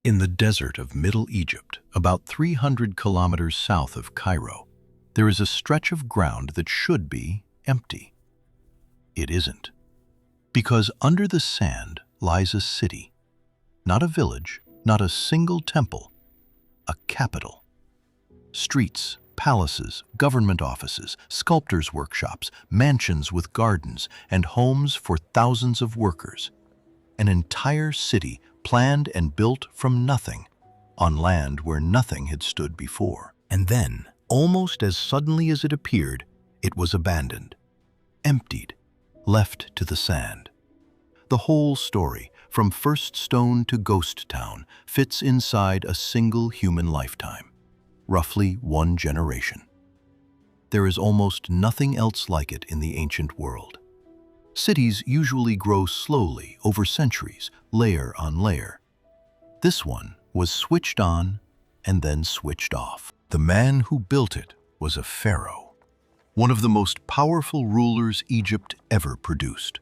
In the desert of Middle Egypt, about 300 kilometers south of Cairo, there is a stretch of ground that should be empty. It isn't. Because under the sand lies a city, not a village, not a single temple, a capital. Streets, palaces, government offices, sculptors' workshops, mansions with gardens, and homes for thousands of workers. An entire city planned and built from nothing, on land where nothing had stood before. And then, almost as suddenly as it appeared, it was abandoned, emptied, left to the sand. The whole story, from first stone to ghost town, fits inside a single human lifetime, roughly one generation. There is almost nothing else like it in the ancient world. Cities usually grow slowly over centuries, layer on layer. This one was switched on and then switched off. The man who built it was a pharaoh, one of the most powerful rulers Egypt ever produced.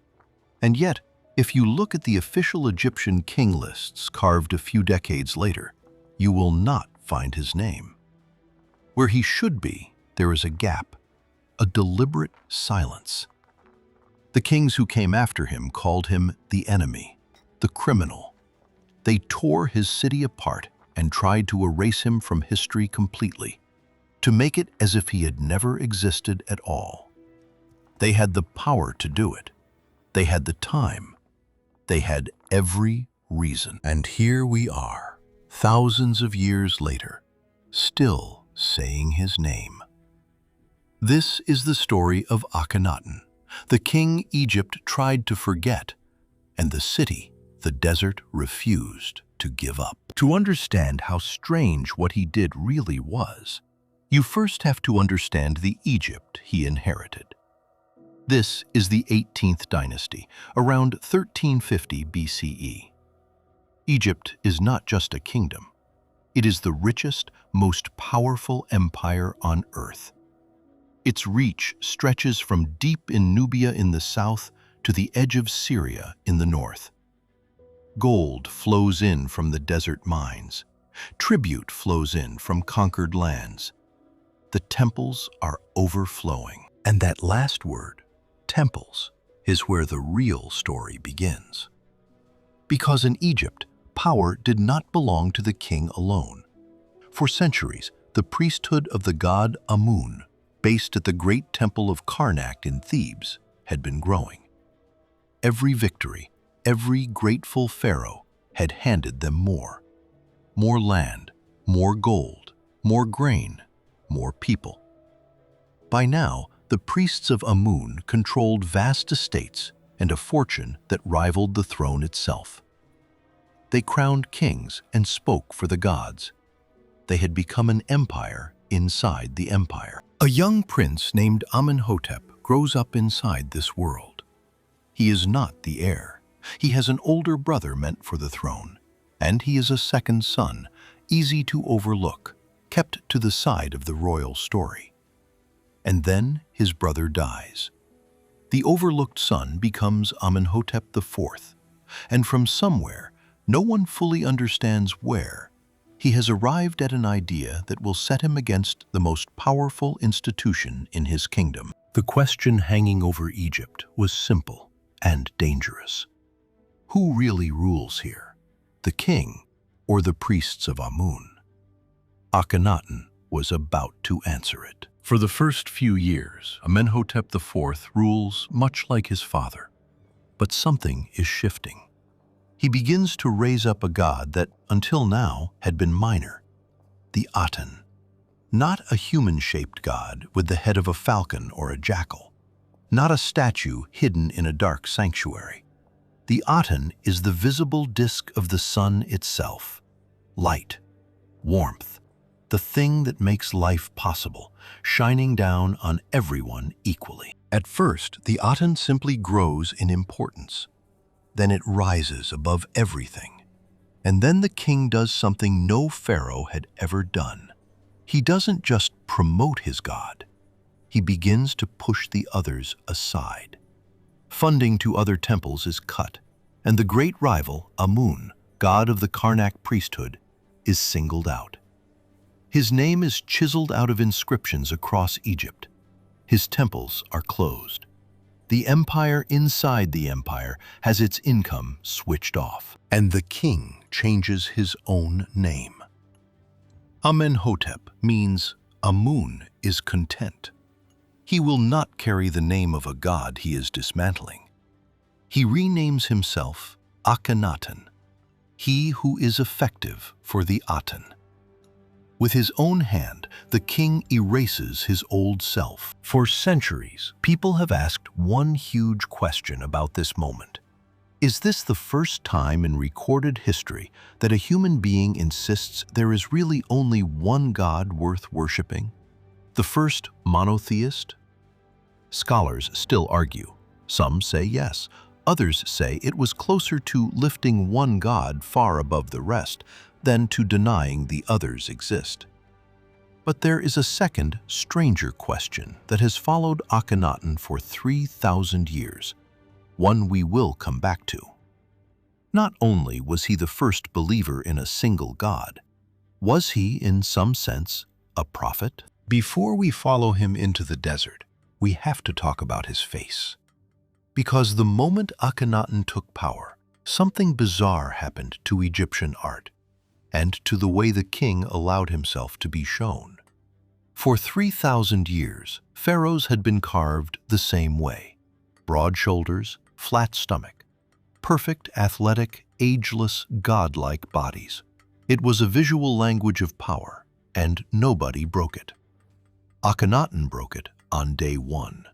And yet, if you look at the official Egyptian king lists carved a few decades later, you will not find his name. Where he should be, there is a gap, a deliberate silence. The kings who came after him called him the enemy, the criminal. They tore his city apart and tried to erase him from history completely, to make it as if he had never existed at all. They had the power to do it. They had the time. They had every reason. And here we are, thousands of years later, still saying his name. This is the story of Akhenaten, the king Egypt tried to forget, and the city the desert refused to give up. To understand how strange what he did really was, you first have to understand the Egypt he inherited. This is the 18th dynasty, around 1350 BCE. Egypt is not just a kingdom. It is the richest, most powerful empire on earth. Its reach stretches from deep in Nubia in the south to the edge of Syria in the north. Gold flows in from the desert mines. Tribute flows in from conquered lands. The temples are overflowing. And that last word, temples, is where the real story begins. Because in Egypt, power did not belong to the king alone. For centuries, the priesthood of the god Amun, based at the great temple of Karnak in Thebes, had been growing. Every victory, every grateful pharaoh had handed them more. More land, more gold, more grain, more people. By now, the priests of Amun controlled vast estates and a fortune that rivaled the throne itself. They crowned kings and spoke for the gods. They had become an empire inside the empire. A young prince named Amenhotep grows up inside this world. He is not the heir. He has an older brother meant for the throne, and he is a second son, easy to overlook, kept to the side of the royal story. And then his brother dies. The overlooked son becomes Amenhotep IV, and from somewhere, no one fully understands where, he has arrived at an idea that will set him against the most powerful institution in his kingdom. The question hanging over Egypt was simple and dangerous. Who really rules here, the king or the priests of Amun? Akhenaten was about to answer it. For the first few years, Amenhotep IV rules much like his father. But something is shifting. He begins to raise up a god that, until now, had been minor, the Aten. Not a human-shaped god with the head of a falcon or a jackal. Not a statue hidden in a dark sanctuary. The Aten is the visible disk of the sun itself. Light, warmth, the thing that makes life possible, shining down on everyone equally. At first, the Aten simply grows in importance. Then it rises above everything. And then the king does something no pharaoh had ever done. He doesn't just promote his god. He begins to push the others aside. Funding to other temples is cut, and the great rival, Amun, god of the Karnak priesthood, is singled out. His name is chiseled out of inscriptions across Egypt. His temples are closed. The empire inside the empire has its income switched off, and the king changes his own name. Amenhotep means Amun is content. He will not carry the name of a god he is dismantling. He renames himself Akhenaten, he who is effective for the Aten. With his own hand, the king erases his old self. For centuries, people have asked one huge question about this moment. Is this the first time in recorded history that a human being insists there is really only one God worth worshipping? The first monotheist? Scholars still argue. Some say yes. Others say it was closer to lifting one God far above the rest than to denying the others exist. But there is a second, stranger question that has followed Akhenaten for 3,000 years, one we will come back to. Not only was he the first believer in a single God, was he, in some sense, a prophet? Before we follow him into the desert, we have to talk about his face. Because the moment Akhenaten took power, something bizarre happened to Egyptian art, and to the way the king allowed himself to be shown. For 3,000 years, pharaohs had been carved the same way. Broad shoulders, flat stomach, perfect, athletic, ageless, godlike bodies. It was a visual language of power, and nobody broke it. Akhenaten broke it on day one.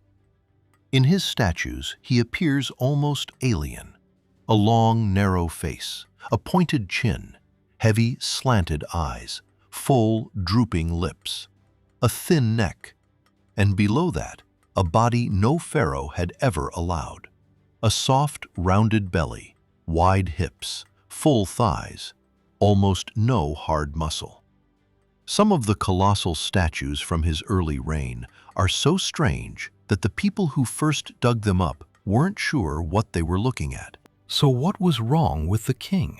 In his statues, he appears almost alien. A long, narrow face, a pointed chin, heavy, slanted eyes, full, drooping lips, a thin neck, and below that, a body no pharaoh had ever allowed. A soft, rounded belly, wide hips, full thighs, almost no hard muscle. Some of the colossal statues from his early reign are so strange that the people who first dug them up weren't sure what they were looking at. So what was wrong with the king?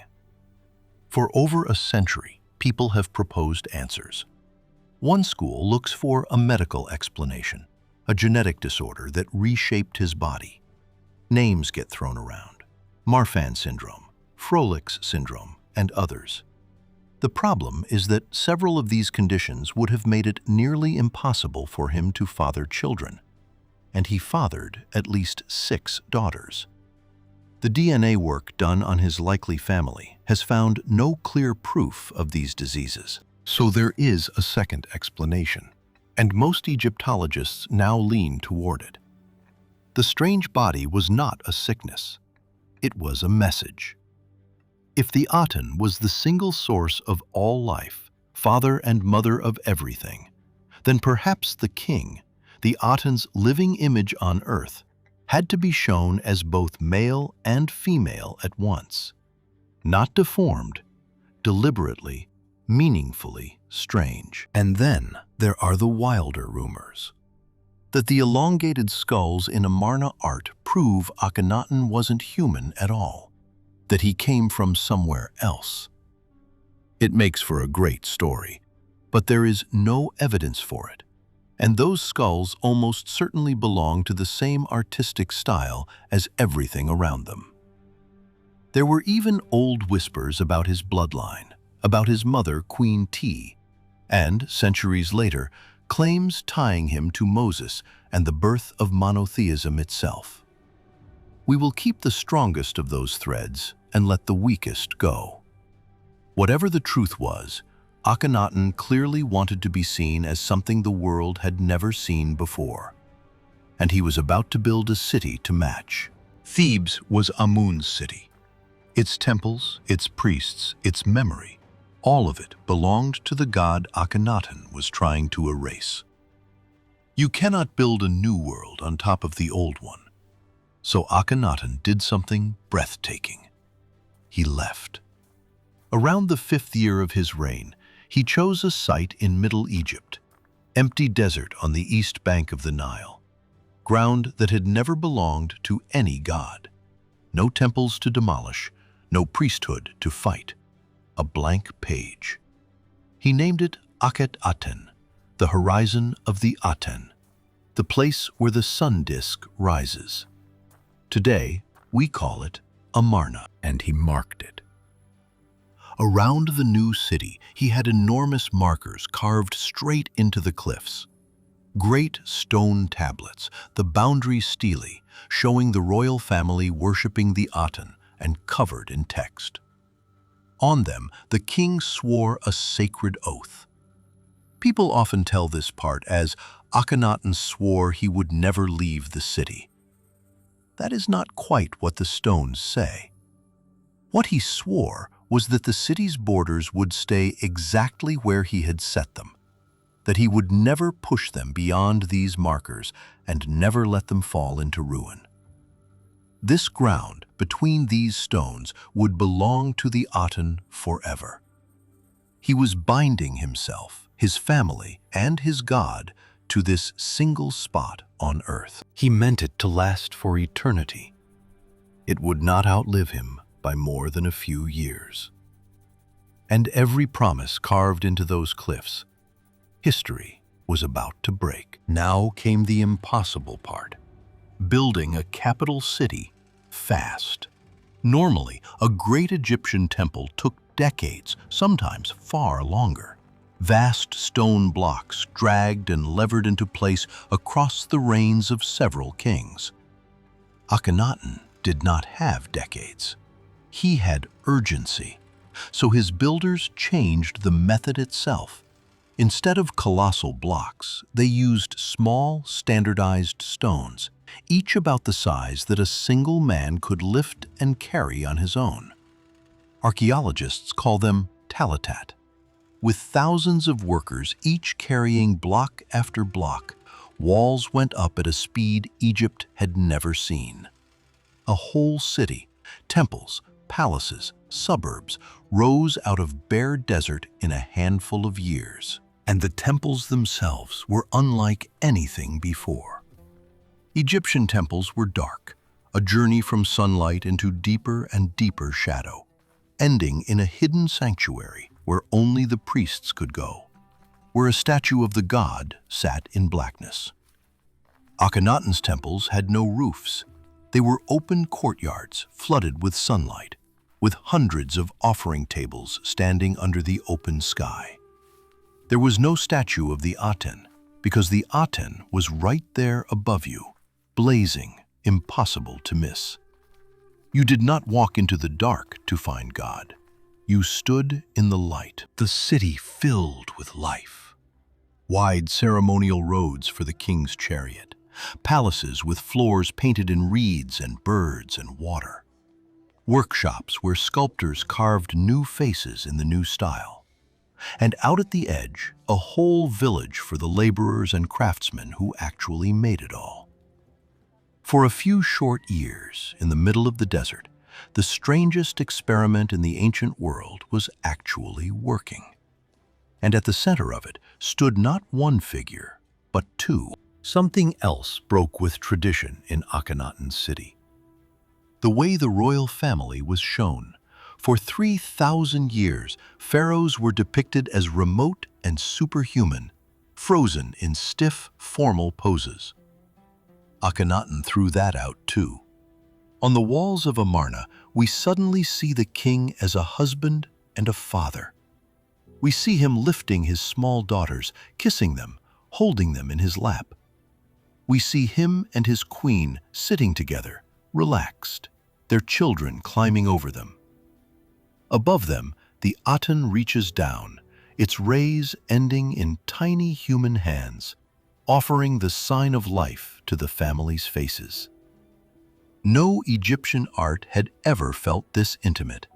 For over a century, people have proposed answers. One school looks for a medical explanation, a genetic disorder that reshaped his body. Names get thrown around: Marfan syndrome, Froelich's syndrome, and others. The problem is that several of these conditions would have made it nearly impossible for him to father children, and he fathered at least 6 daughters. The DNA work done on his likely family has found no clear proof of these diseases. So there is a second explanation, and most Egyptologists now lean toward it. The strange body was not a sickness. It was a message. If the Aten was the single source of all life, father and mother of everything, then perhaps the king, the Aten's living image on earth, had to be shown as both male and female at once. Not deformed, deliberately, meaningfully strange. And then there are the wilder rumors that the elongated skulls in Amarna art prove Akhenaten wasn't human at all, that he came from somewhere else. It makes for a great story, but there is no evidence for it, and those skulls almost certainly belong to the same artistic style as everything around them. There were even old whispers about his bloodline, about his mother, Queen T, and, centuries later, claims tying him to Moses and the birth of monotheism itself. We will keep the strongest of those threads and let the weakest go. Whatever the truth was, Akhenaten clearly wanted to be seen as something the world had never seen before, and he was about to build a city to match. Thebes was Amun's city. Its temples, its priests, its memory, all of it belonged to the god Akhenaten was trying to erase. You cannot build a new world on top of the old one. So Akhenaten did something breathtaking. He left. Around the 5th year of his reign, he chose a site in Middle Egypt, empty desert on the east bank of the Nile, ground that had never belonged to any god. No temples to demolish, no priesthood to fight, a blank page. He named it Akhenaten, the horizon of the Aten, the place where the sun disk rises. Today, we call it Amarna, and he marked it. Around the new city, he had enormous markers carved straight into the cliffs. Great stone tablets, the boundary stele, showing the royal family worshipping the Aten and covered in text. On them, the king swore a sacred oath. People often tell this part as Akhenaten swore he would never leave the city. That is not quite what the stones say. What he swore was that the city's borders would stay exactly where he had set them, that he would never push them beyond these markers and never let them fall into ruin. This ground between these stones would belong to the Aten forever. He was binding himself, his family, and his God to this single spot on earth. He meant it to last for eternity. It would not outlive him by more than a few years. And every promise carved into those cliffs, history was about to break. Now came the impossible part: building a capital city fast. Normally, a great Egyptian temple took decades, sometimes far longer. Vast stone blocks dragged and levered into place across the reigns of several kings. Akhenaten did not have decades. He had urgency, so his builders changed the method itself. Instead of colossal blocks, they used small, standardized stones, each about the size that a single man could lift and carry on his own. Archaeologists call them talatat. With thousands of workers, each carrying block after block, walls went up at a speed Egypt had never seen. A whole city, temples, palaces, suburbs, rose out of bare desert in a handful of years. And the temples themselves were unlike anything before. Egyptian temples were dark, a journey from sunlight into deeper and deeper shadow, ending in a hidden sanctuary where only the priests could go, where a statue of the god sat in blackness. Akhenaten's temples had no roofs. They were open courtyards flooded with sunlight, with hundreds of offering tables standing under the open sky. There was no statue of the Aten, because the Aten was right there above you, blazing, impossible to miss. You did not walk into the dark to find God. You stood in the light, the city filled with life. Wide ceremonial roads for the king's chariot, palaces with floors painted in reeds and birds and water, workshops where sculptors carved new faces in the new style, and out at the edge, a whole village for the laborers and craftsmen who actually made it all. For a few short years, in the middle of the desert, the strangest experiment in the ancient world was actually working. And at the center of it stood not one figure, but two. Something else broke with tradition in Akhenaten's city. The way the royal family was shown. For 3,000 years, pharaohs were depicted as remote and superhuman, frozen in stiff, formal poses. Akhenaten threw that out too. On the walls of Amarna, we suddenly see the king as a husband and a father. We see him lifting his small daughters, kissing them, holding them in his lap. We see him and his queen sitting together, relaxed, their children climbing over them. Above them, the Aten reaches down, its rays ending in tiny human hands, offering the sign of life to the family's faces. No Egyptian art had ever felt this intimate.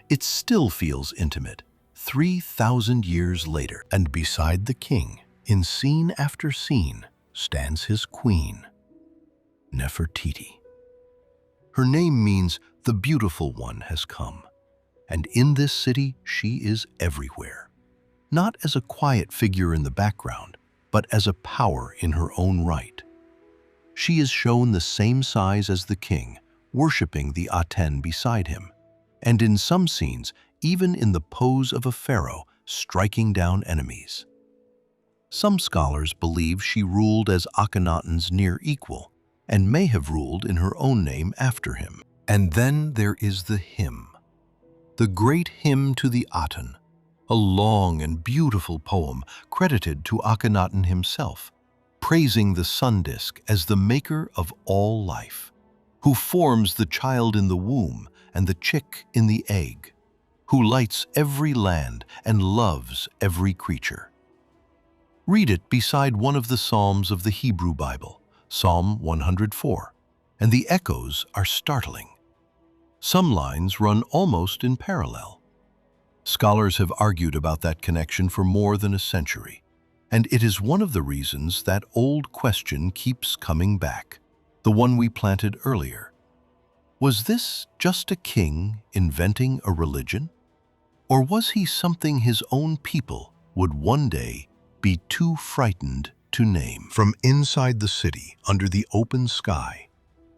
It still feels intimate, 3,000 years later. And beside the king, in scene after scene, stands his queen, Nefertiti. Her name means the beautiful one has come. And in this city, she is everywhere. Not as a quiet figure in the background, but as a power in her own right. She is shown the same size as the king, worshiping the Aten beside him. and in some scenes, even in the pose of a pharaoh striking down enemies. Some scholars believe she ruled as Akhenaten's near equal, and may have ruled in her own name after him. And then there is the hymn, the Great Hymn to the Aten, a long and beautiful poem credited to Akhenaten himself, praising the sun disk as the maker of all life, who forms the child in the womb and the chick in the egg, who lights every land and loves every creature. Read it beside one of the Psalms of the Hebrew Bible, Psalm 104, and the echoes are startling. Some lines run almost in parallel. Scholars have argued about that connection for more than a century, and it is one of the reasons that old question keeps coming back, the one we planted earlier. Was this just a king inventing a religion? Or was he something his own people would one day be too frightened to name? From inside the city, under the open sky,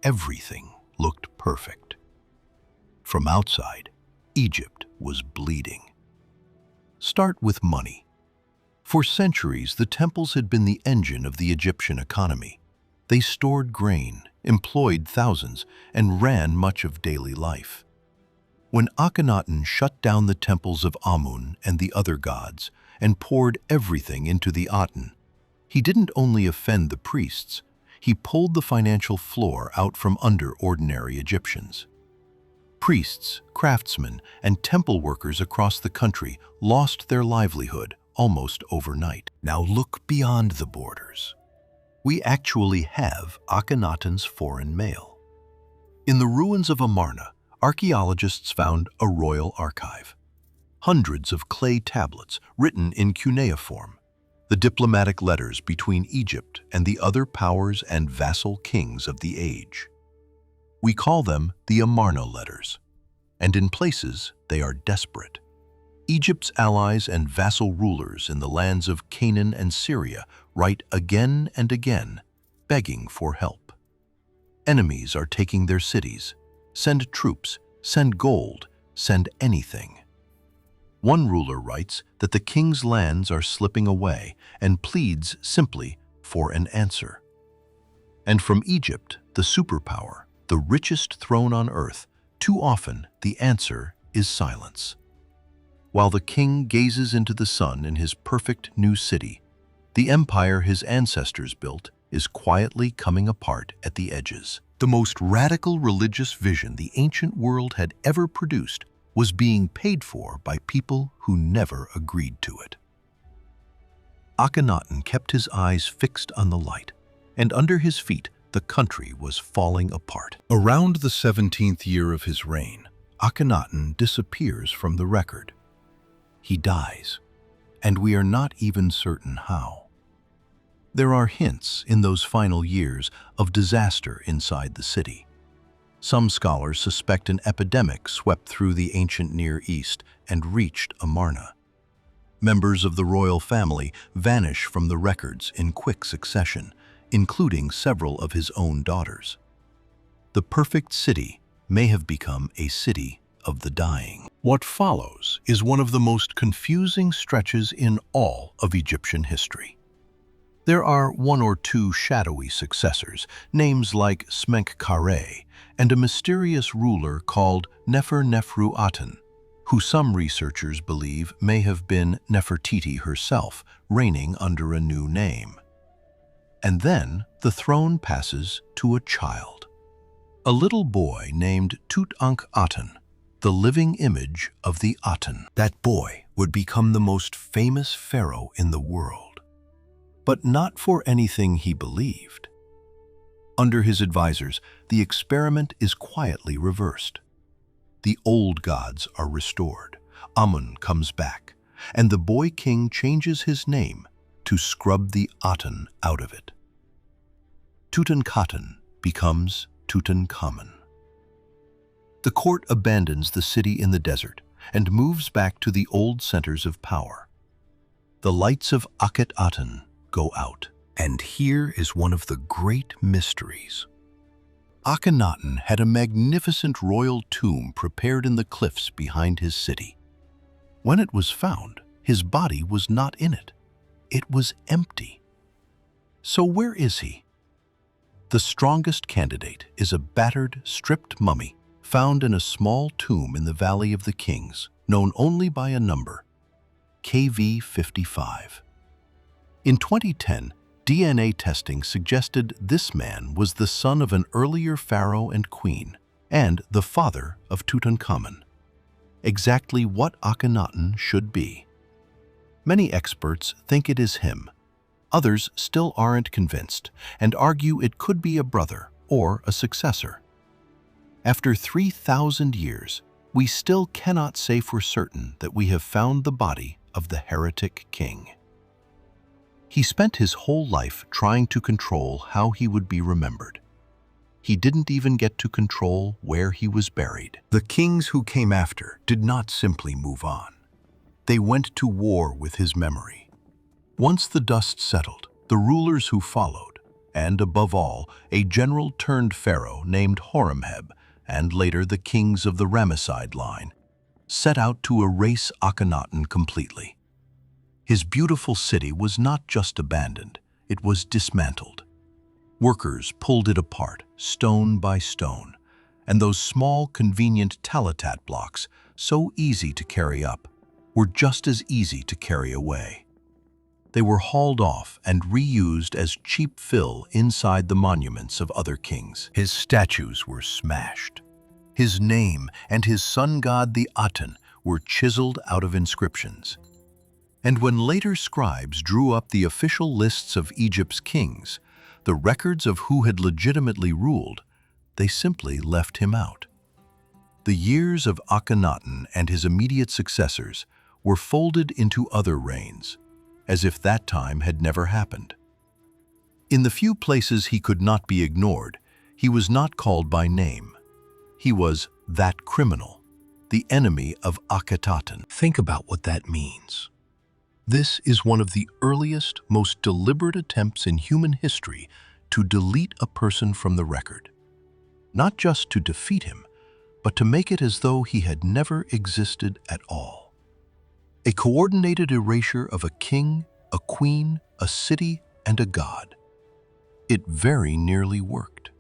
everything looked perfect. From outside, Egypt was bleeding. Start with money. For centuries, the temples had been the engine of the Egyptian economy. They stored grain, employed thousands, and ran much of daily life. When Akhenaten shut down the temples of Amun and the other gods and poured everything into the Aten, he didn't only offend the priests, he pulled the financial floor out from under ordinary Egyptians. Priests, craftsmen, and temple workers across the country lost their livelihood almost overnight. Now look beyond the borders. We actually have Akhenaten's foreign mail. In the ruins of Amarna, archaeologists found a royal archive. Hundreds of clay tablets written in cuneiform, the diplomatic letters between Egypt and the other powers and vassal kings of the age. We call them the Amarna letters, and in places they are desperate. Egypt's allies and vassal rulers in the lands of Canaan and Syria write again and again, begging for help. Enemies are taking their cities. Send troops, send gold, send anything. One ruler writes that the king's lands are slipping away and pleads simply for an answer. And from Egypt, the superpower, the richest throne on earth, too often the answer is silence. While the king gazes into the sun in his perfect new city, the empire his ancestors built is quietly coming apart at the edges. The most radical religious vision the ancient world had ever produced was being paid for by people who never agreed to it. Akhenaten kept his eyes fixed on the light, and under his feet the country was falling apart. Around the 17th year of his reign, Akhenaten disappears from the record. He dies, and we are not even certain how. There are hints in those final years of disaster inside the city. Some scholars suspect an epidemic swept through the ancient Near East and reached Amarna. Members of the royal family vanish from the records in quick succession, including several of his own daughters. The perfect city may have become a city of the dying. What follows is one of the most confusing stretches in all of Egyptian history. There are one or two shadowy successors, names like Smenkhkare, and a mysterious ruler called Nefertiti, who some researchers believe may have been Nefertiti herself, reigning under a new name. And then the throne passes to a child, a little boy named Tutankhamun, the living image of the Aten. That boy would become the most famous pharaoh in the world, but not for anything he believed. Under his advisors, the experiment is quietly reversed. The old gods are restored, Amun comes back, and the boy king changes his name to scrub the Aten out of it. Tutankhaten becomes Tutankhamun. The court abandons the city in the desert and moves back to the old centers of power. The lights of Akhenaten go out. And here is one of the great mysteries. Akhenaten had a magnificent royal tomb prepared in the cliffs behind his city. When it was found, his body was not in it. It was empty. So where is he? The strongest candidate is a battered, stripped mummy found in a small tomb in the Valley of the Kings, known only by a number, KV 55. In 2010, DNA testing suggested this man was the son of an earlier pharaoh and queen, and the father of Tutankhamun. Exactly what Akhenaten should be. Many experts think it is him. Others still aren't convinced and argue it could be a brother or a successor. After 3,000 years, we still cannot say for certain that we have found the body of the heretic king. He spent his whole life trying to control how he would be remembered. He didn't even get to control where he was buried. The kings who came after did not simply move on. They went to war with his memory. Once the dust settled, the rulers who followed, and above all, a general-turned-pharaoh named Horemheb, and later the kings of the Ramesside line, set out to erase Akhenaten completely. His beautiful city was not just abandoned, it was dismantled. Workers pulled it apart, stone by stone, and those small, convenient talatat blocks, so easy to carry up, were just as easy to carry away. They were hauled off and reused as cheap fill inside the monuments of other kings. His statues were smashed. His name and his sun god the Aten were chiseled out of inscriptions. And when later scribes drew up the official lists of Egypt's kings, the records of who had legitimately ruled, they simply left him out. The years of Akhenaten and his immediate successors were folded into other reigns, as if that time had never happened. In the few places he could not be ignored, he was not called by name. He was that criminal, the enemy of Akhenaten. Think about what that means. This is one of the earliest, most deliberate attempts in human history to delete a person from the record. Not just to defeat him, but to make it as though he had never existed at all. A coordinated erasure of a king, a queen, a city, and a god. It very nearly worked.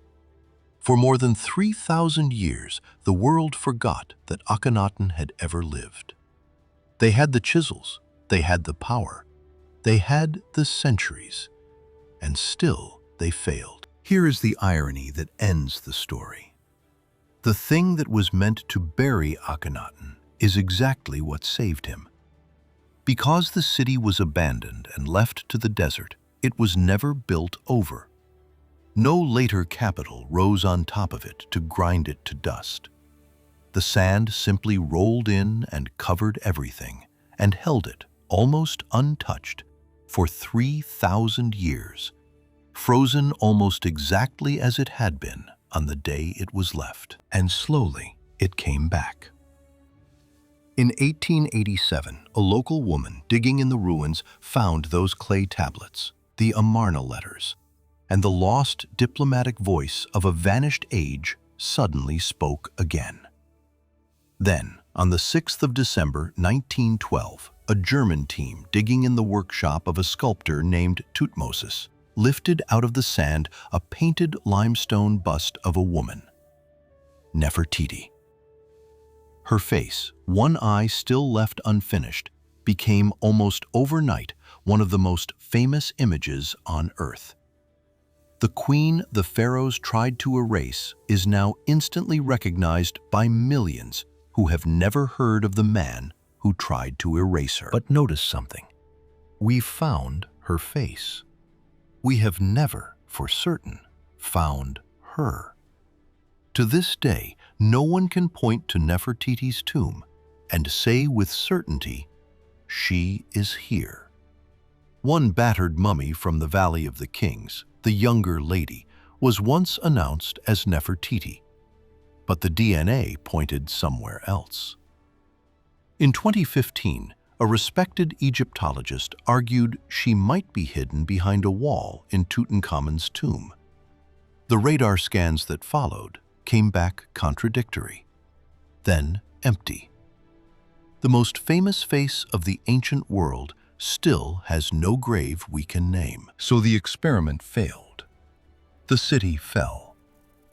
For more than 3,000 years, the world forgot that Akhenaten had ever lived. They had the chisels, they had the power, they had the centuries, and still they failed. Here is the irony that ends the story. The thing that was meant to bury Akhenaten is exactly what saved him. Because the city was abandoned and left to the desert, it was never built over. No later capital rose on top of it to grind it to dust. The sand simply rolled in and covered everything and held it, almost untouched, for 3,000 years, frozen almost exactly as it had been on the day it was left. And slowly, it came back. In 1887, a local woman digging in the ruins found those clay tablets, the Amarna letters, and the lost diplomatic voice of a vanished age suddenly spoke again. Then, on the 6th of December, 1912, a German team digging in the workshop of a sculptor named Tutmosis lifted out of the sand a painted limestone bust of a woman, Nefertiti. Her face, one eye still left unfinished, became almost overnight one of the most famous images on Earth. The queen the pharaohs tried to erase is now instantly recognized by millions who have never heard of the man who tried to erase her. But notice something. We've found her face. We have never, for certain, found her. To this day, no one can point to Nefertiti's tomb and say with certainty, she is here. One battered mummy from the Valley of the Kings, the younger lady, was once announced as Nefertiti, but the DNA pointed somewhere else. In 2015, a respected Egyptologist argued she might be hidden behind a wall in Tutankhamun's tomb. The radar scans that followed came back contradictory, then empty. The most famous face of the ancient world still has no grave we can name. So the experiment failed. The city fell.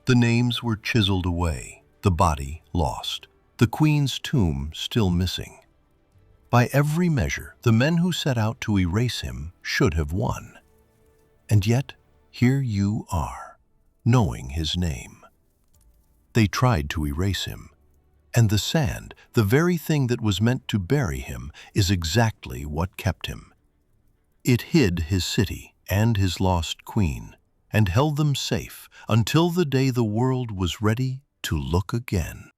The names were chiseled away, the body lost, the queen's tomb still missing. By every measure, the men who set out to erase him should have won. And yet, here you are, knowing his name. They tried to erase him, and the sand, the very thing that was meant to bury him, is exactly what kept him. It hid his city and his lost queen, and held them safe until the day the world was ready to look again.